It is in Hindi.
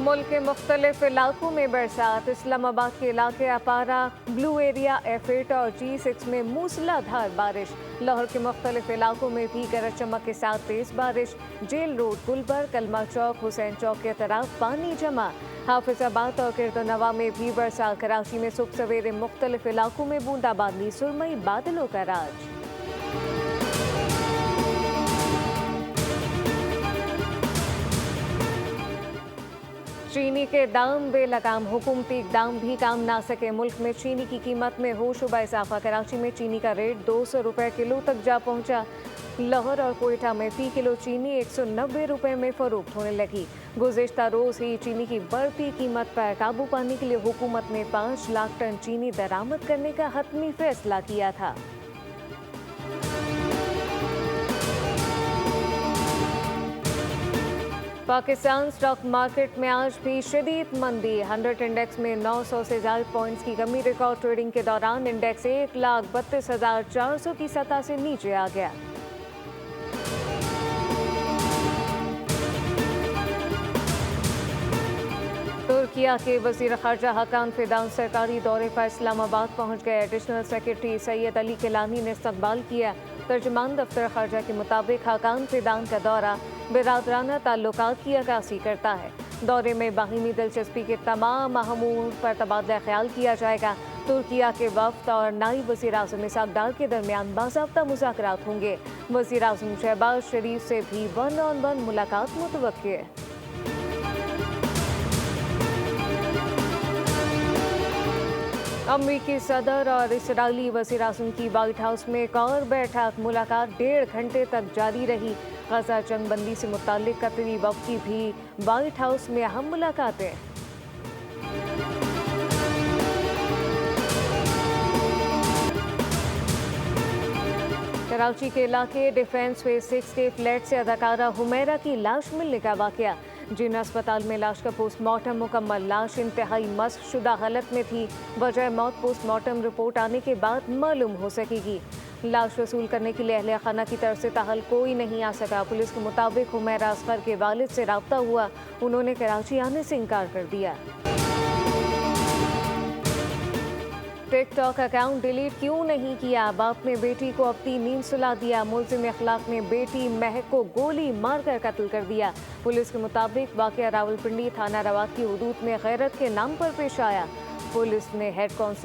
मुल्क के मुख्तलिफ इलाकों में बरसात। इस्लामाबाद के इलाके अपारा, ब्लू एरिया, F8 और G6 में मूसलाधार बारिश। लाहौर के मुख्तलिफ इलाकों में भी गरज चमक के साथ तेज बारिश। जेल रोड, गुलबर्ग, कलमा चौक, हुसैन चौक के तरफ पानी जमा। हाफिजाबाद और किरदनवा में भी बरसात। कराची में सुबह सवेरे मुख्तलिफ इलाकों में बूंदाबांदी, सुरमई बादलों का राज। चीनी के दाम बेलगाम, हुकूमती इक़दाम भी काम ना सके। मुल्क में चीनी की कीमत में हो शुबा इजाफा। कराची में चीनी का रेट 200 रुपये किलो तक जा पहुंचा। लाहौर और कोयटा में फी किलो चीनी 190 रुपये में फरोख्त होने लगी। गुज़िश्ता रोज़ ही चीनी की बढ़ती कीमत पर काबू पाने के लिए हुकूमत ने 5 लाख टन चीनी दरामद करने का हतमी फैसला किया था। पाकिस्तान स्टॉक मार्केट में आज भी शदीद मंदी। 100 इंडेक्स में 900 से ज्यादा पॉइंट्स की कमी। रिकॉर्ड ट्रेडिंग के दौरान इंडेक्स 1,32,400 की सतह से नीचे आ गया। तुर्किया के वज़ीर ख़ारजा हकान फिदान सरकारी दौरे पर इस्लामाबाद पहुंच गए। एडिशनल सेक्रेटरी सैयद अली किलानी ने इस्तकबाल किया। तर्जुमान दफ्तर ख़ारजा के मुताबिक हकान फिदान का दौरा बिरादराना ताल्लुकात की अक्कासी करता है। दौरे में बाहिमी दिलचस्पी के तमाम अहम उमूर पर तबादला ख्याल किया जाएगा। तुर्किया के वफ़द और नायब वज़ीर आज़म इसहाक़ डार के दरमियान बाज़ाब्ता मुज़ाकरात होंगे। वज़ीर आज़म शहबाज शरीफ से भी 1-on-1 मुलाकात मुतवक्की है। अमरीकी सदर और इसराइली वज़ीर आज़म की व्हाइट हाउस में एक और बैठक। मुलाकात 1.5 घंटे तक जारी रही। गजा जंग बंदी से मुताल्लिक कतरी वफ़द की भी व्हाइट हाउस में अहम मुलाकातें। कराची के इलाके डिफेंस फेज 6 के फ्लैट से अदाकारा हुमैरा की लाश मिलने का वाक़या। जिना अस्पताल में लाश का पोस्टमार्टम मुकम्मल। लाश इंतहाई मस्क शुदा हालत में थी। वजह मौत पोस्टमार्टम रिपोर्ट आने के बाद मालूम हो सकेगी। लाश वसूल करने के लिए अहले खाना की तरफ से ताहल कोई नहीं आ सका। पुलिस के मुताबिक हुमैरा असगर के वालिद से राब्ता हुआ, उन्होंने कराची आने से इनकार कर दिया। टिकटॉक अकाउंट डिलीट क्यों नहीं किया? बाप ने बेटी को अपनी नींद सुला दिया। मुल्जिम अखलाक ने बेटी महक को गोली मारकर कत्ल कर दिया। पुलिस के मुताबिक वाक़या रावलपिंडी थाना रवात की हुदूद में गैरत के नाम पर पेश आया। पुलिस ने हेड कांस्टेबल